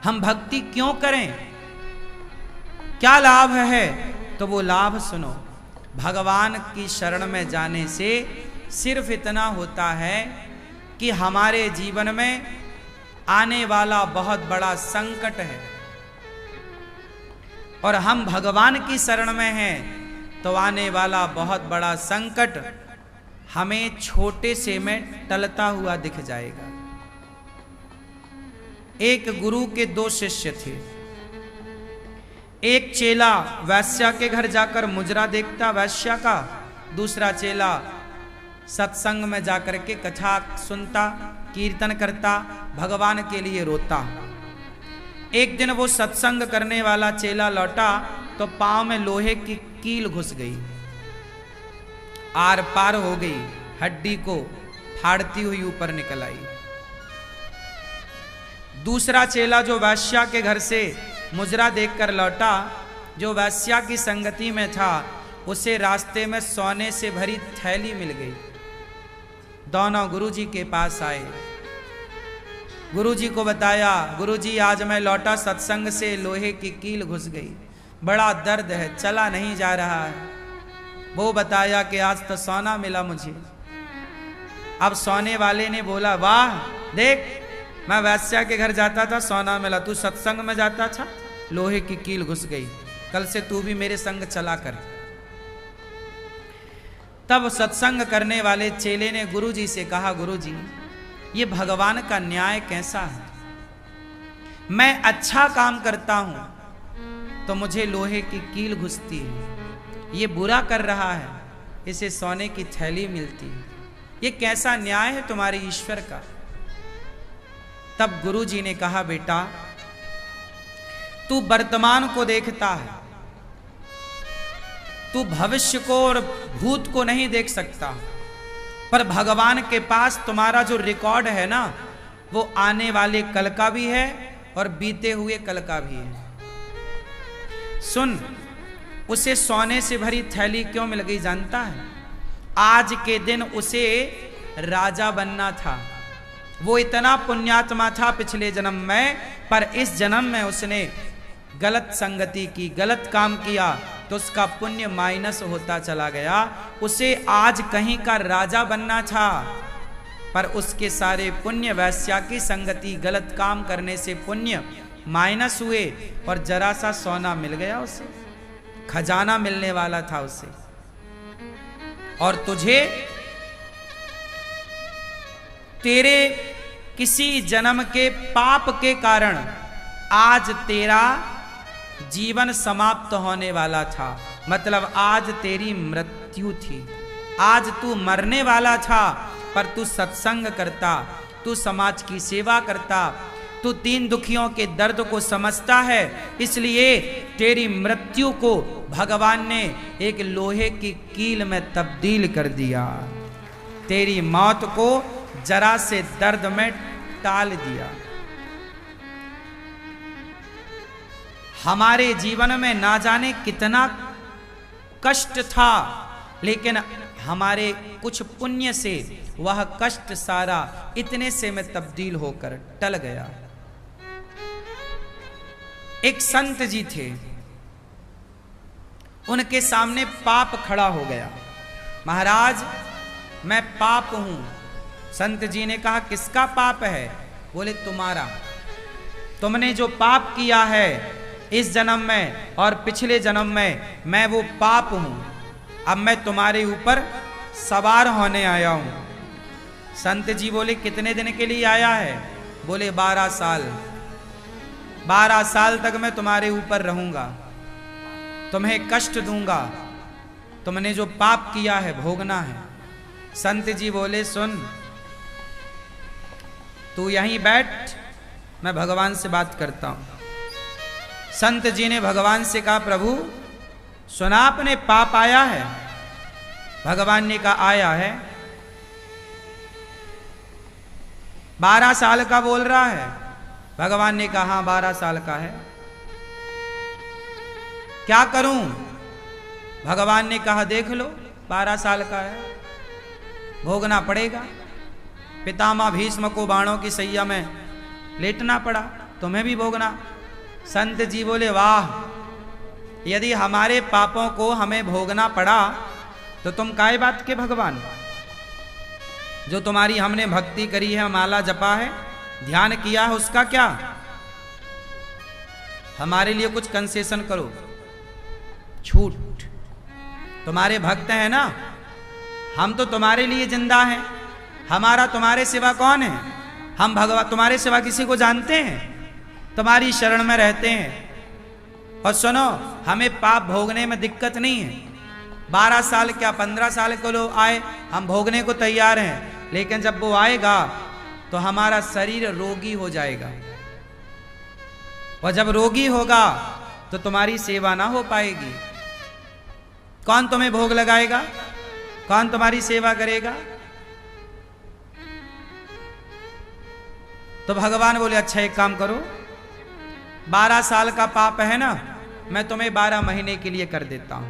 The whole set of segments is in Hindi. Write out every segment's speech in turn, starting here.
हम भक्ति क्यों करें, क्या लाभ है? तो वो लाभ सुनो। भगवान की शरण में जाने से सिर्फ इतना होता है कि हमारे जीवन में आने वाला बहुत बड़ा संकट है और हम भगवान की शरण में हैं तो आने वाला बहुत बड़ा संकट हमें छोटे से में टलता हुआ दिख जाएगा। एक गुरु के दो शिष्य थे। एक चेला वैश्या के घर जाकर मुजरा देखता वैश्या का, दूसरा चेला सत्संग में जाकर के कथा सुनता, कीर्तन करता, भगवान के लिए रोता। एक दिन वो सत्संग करने वाला चेला लौटा तो पांव में लोहे की कील घुस गई, आर पार हो गई, हड्डी को फाड़ती हुई ऊपर निकल आई। दूसरा चेला जो वैश्या के घर से मुजरा देखकर लौटा, जो वैश्या की संगति में था, उसे रास्ते में सोने से भरी थैली मिल गई। दोनों गुरुजी के पास आए, गुरुजी को बताया, गुरुजी आज मैं लौटा सत्संग से, लोहे की कील घुस गई, बड़ा दर्द है, चला नहीं जा रहा है। वो बताया कि आज तो सोना मिला मुझे। अब सोने वाले ने बोला, वाह देख, मैं वैश्या के घर जाता था, सोना मिला, तू सत्संग में जाता था, लोहे की कील घुस गई, कल से तू भी मेरे संग चला कर। तब सत्संग करने वाले चेले ने गुरुजी से कहा, गुरुजी ये भगवान का न्याय कैसा है? मैं अच्छा काम करता हूं तो मुझे लोहे की कील घुसती है, ये बुरा कर रहा है, इसे सोने की थैली मिलती है, ये कैसा न्याय है तुम्हारे ईश्वर का? तब गुरुजी ने कहा, बेटा तू वर्तमान को देखता है, तू भविष्य को और भूत को नहीं देख सकता, पर भगवान के पास तुम्हारा जो रिकॉर्ड है ना, वो आने वाले कल का भी है और बीते हुए कल का भी है। सुन, उसे सोने से भरी थैली क्यों मिल गई जानता है? आज के दिन उसे राजा बनना था, वो इतना पुण्यात्मा था पिछले जन्म में, पर इस जन्म में उसने गलत संगति की, गलत काम किया, तो उसका पुण्य माइनस होता चला गया। उसे आज कहीं का राजा बनना था, पर उसके सारे पुण्य, वैश्या की संगति, गलत काम करने से पुण्य माइनस हुए और जरा सा सोना मिल गया उसे, खजाना मिलने वाला था उसे। और तुझे तेरे किसी जन्म के पाप के कारण आज तेरा जीवन समाप्त होने वाला था, मतलब आज तेरी मृत्यु थी, आज तू मरने वाला था, पर तू सत्संग करता, तू समाज की सेवा करता, तू तीन दुखियों के दर्द को समझता है, इसलिए तेरी मृत्यु को भगवान ने एक लोहे की कील में तब्दील कर दिया, तेरी मौत को जरा से दर्द में टाल दिया। हमारे जीवन में ना जाने कितना कष्ट था, लेकिन हमारे कुछ पुण्य से वह कष्ट सारा इतने से में तब्दील होकर टल गया। एक संत जी थे, उनके सामने पाप खड़ा हो गया, महाराज मैं पाप हूं। संत जी ने कहा, किसका पाप है? बोले, तुम्हारा, तुमने जो पाप किया है इस जन्म में और पिछले जन्म में, मैं वो पाप हूं, अब मैं तुम्हारे ऊपर सवार होने आया हूं। संत जी बोले, कितने दिन के लिए आया है? बोले, 12 साल। 12 साल तक मैं तुम्हारे ऊपर रहूंगा, तुम्हें कष्ट दूंगा, तुमने जो पाप किया है भोगना है। संत जी बोले, सुन तू यहीं बैठ, मैं भगवान से बात करता हूं। संत जी ने भगवान से कहा, प्रभु सुना आपने पाप आया है? भगवान ने कहा, आया है। 12 साल का बोल रहा है? भगवान ने कहा, हाँ 12 साल का है। क्या करूं? भगवान ने कहा, देख लो 12 साल का है, भोगना पड़ेगा। पितामह भीष्म को बाणों की सैया में लेटना पड़ा, तुम्हें भी भोगना। संत जी बोले वाह, यदि हमारे पापों को हमें भोगना पड़ा तो तुम काय बात के भगवान। जो तुम्हारी हमने भक्ति करी है, माला जपा है, ध्यान किया है, उसका क्या? हमारे लिए कुछ कंसेशन करो, छूट। तुम्हारे भक्त हैं ना, हम तो तुम्हारे लिए जिंदा हैं। हमारा तुम्हारे सिवा कौन है? हम भगवान तुम्हारे सिवा किसी को जानते हैं? तुम्हारी शरण में रहते हैं। और सुनो, हमें पाप भोगने में दिक्कत नहीं है। 12 साल क्या 15 साल को लो आए, हम भोगने को तैयार हैं। लेकिन जब वो आएगा तो हमारा शरीर रोगी हो जाएगा, और जब रोगी होगा तो तुम्हारी सेवा ना हो पाएगी। कौन तुम्हें भोग लगाएगा? कौन तुम्हारी सेवा करेगा? तो भगवान बोले अच्छा एक काम करो, 12 साल का पाप है ना, मैं तुम्हें 12 महीने के लिए कर देता हूं।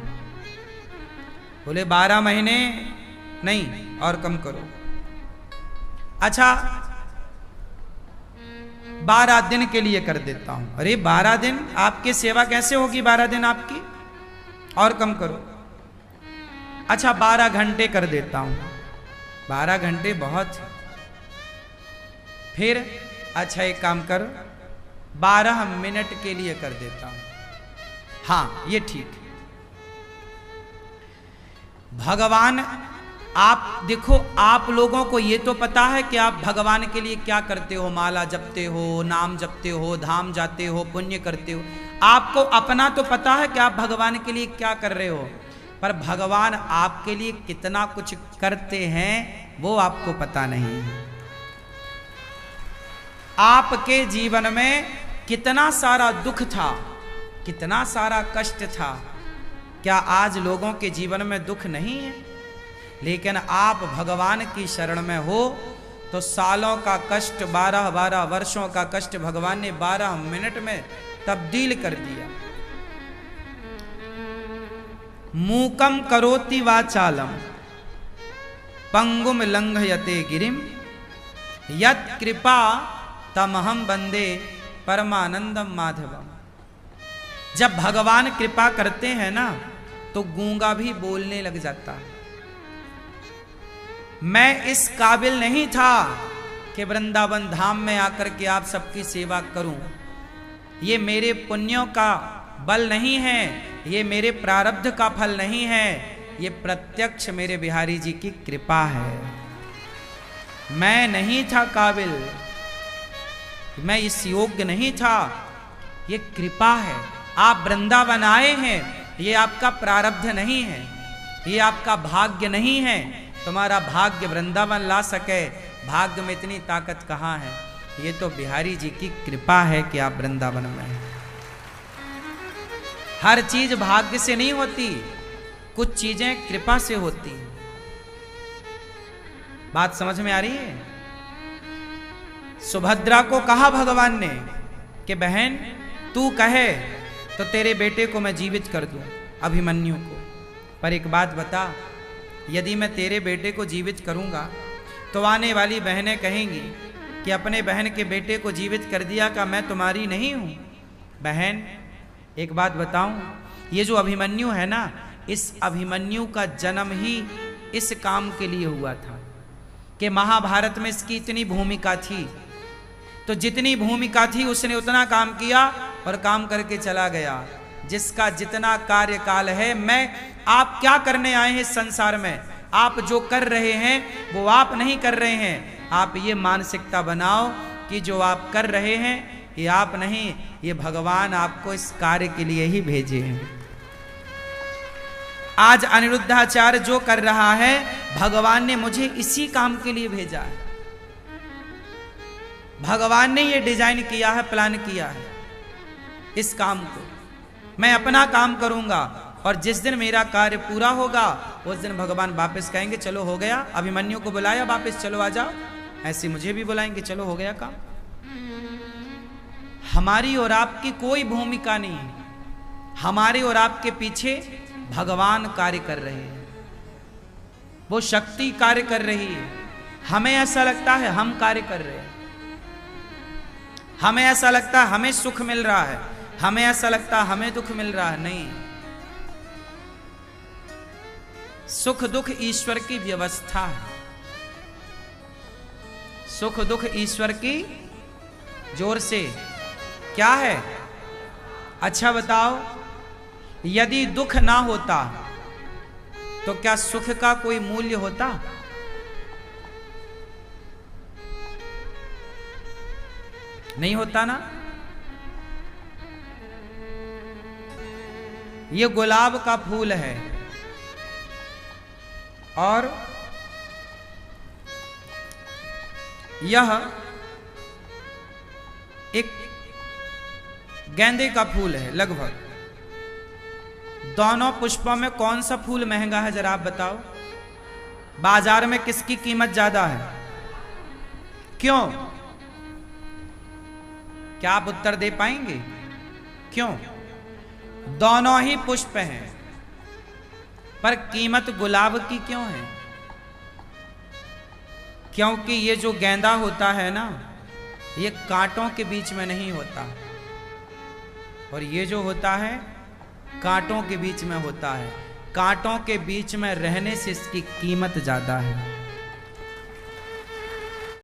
बोले 12 महीने नहीं, और कम करो। अच्छा 12 दिन के लिए कर देता हूं। अरे 12 दिन आपकी सेवा कैसे होगी? 12 दिन आपकी, और कम करो। अच्छा 12 घंटे कर देता हूं। 12 घंटे बहुत। फिर अच्छा एक काम कर, 12 मिनट के लिए कर देता हूं। हाँ ये ठीक है। भगवान, आप देखो, आप लोगों को ये तो पता है कि आप भगवान के लिए क्या करते हो। माला जपते हो, नाम जपते हो, धाम जाते हो, पुण्य करते हो। आपको अपना तो पता है कि आप भगवान के लिए क्या कर रहे हो, पर भगवान आपके लिए कितना कुछ करते हैं वो आपको पता नहीं है। आपके जीवन में कितना सारा दुख था, कितना सारा कष्ट था। क्या आज लोगों के जीवन में दुख नहीं है? लेकिन आप भगवान की शरण में हो तो सालों का कष्ट, 12 वर्षों का कष्ट भगवान ने 12 मिनट में तब्दील कर दिया। मूकम करोति वाचालम पंगुम लंघयते गिरिम यत् कृपा तमहम वंदे परमानंदम माधवम। जब भगवान कृपा करते हैं ना तो गूंगा भी बोलने लग जाता है। मैं इस काबिल नहीं था कि वृंदावन धाम में आकर के आप सबकी सेवा करूं। ये मेरे पुण्यों का बल नहीं है, ये मेरे प्रारब्ध का फल नहीं है, ये प्रत्यक्ष मेरे बिहारी जी की कृपा है। मैं नहीं था काबिल, मैं इस योग्य नहीं था, ये कृपा है। आप वृंदावन आए हैं, ये आपका प्रारब्ध नहीं है, ये आपका भाग्य नहीं है। तुम्हारा भाग्य वृंदावन ला सके, भाग्य में इतनी ताकत कहाँ है? ये तो बिहारी जी की कृपा है कि आप वृंदावन में हैं। हर चीज भाग्य से नहीं होती, कुछ चीजें कृपा से होती। बात समझ में आ रही है? सुभद्रा को कहा भगवान ने कि बहन तू कहे तो तेरे बेटे को मैं जीवित कर दूं, अभिमन्यु को। पर एक बात बता, यदि मैं तेरे बेटे को जीवित करूंगा तो आने वाली बहनें कहेंगी कि अपने बहन के बेटे को जीवित कर दिया, का मैं तुम्हारी नहीं हूं? बहन एक बात बताऊं, ये जो अभिमन्यु है ना, इस अभिमन्यु का जन्म ही इस काम के लिए हुआ था कि महाभारत में इसकी इतनी भूमिका थी, तो जितनी भूमिका थी उसने उतना काम किया और काम करके चला गया। जिसका जितना कार्यकाल है, मैं आप क्या करने आए हैं इस संसार में? आप जो कर रहे हैं वो आप नहीं कर रहे हैं। आप ये मानसिकता बनाओ कि जो आप कर रहे हैं ये आप नहीं, ये भगवान आपको इस कार्य के लिए ही भेजे हैं। आज अनिरुद्धाचार्य जो कर रहा है, भगवान ने मुझे इसी काम के लिए भेजा है। भगवान ने ये डिजाइन किया है, प्लान किया है इस काम को। मैं अपना काम करूंगा और जिस दिन मेरा कार्य पूरा होगा उस दिन भगवान वापस कहेंगे चलो हो गया। अभिमन्यु को बुलाया वापस, चलो आ जाओ। ऐसे मुझे भी बुलाएंगे, चलो हो गया काम। हमारी और आपकी कोई भूमिका नहीं है, हमारे और आपके पीछे भगवान कार्य कर रहे हैं, वो शक्ति कार्य कर रही है। हमें ऐसा लगता है हम कार्य कर रहे हैं। हमें ऐसा लगता है हमें सुख मिल रहा है, हमें ऐसा लगता है हमें दुख मिल रहा है। नहीं, सुख दुख ईश्वर की व्यवस्था है। सुख दुख ईश्वर की, जोर से, क्या है? अच्छा बताओ, यदि दुख ना होता तो क्या सुख का कोई मूल्य होता? नहीं होता ना। ये गुलाब का फूल है और यह एक गेंदे का फूल है लगभग। दोनों पुष्पों में कौन सा फूल महंगा है जरा आप बताओ? बाजार में किसकी कीमत ज्यादा है? क्यों? क्या आप उत्तर दे पाएंगे? क्यों? दोनों ही पुष्प हैं, पर कीमत गुलाब की क्यों है? क्योंकि ये जो गेंदा होता है ना, ये कांटों के बीच में नहीं होता, और ये जो होता है कांटों के बीच में होता है। कांटों के बीच में रहने से इसकी कीमत ज्यादा है।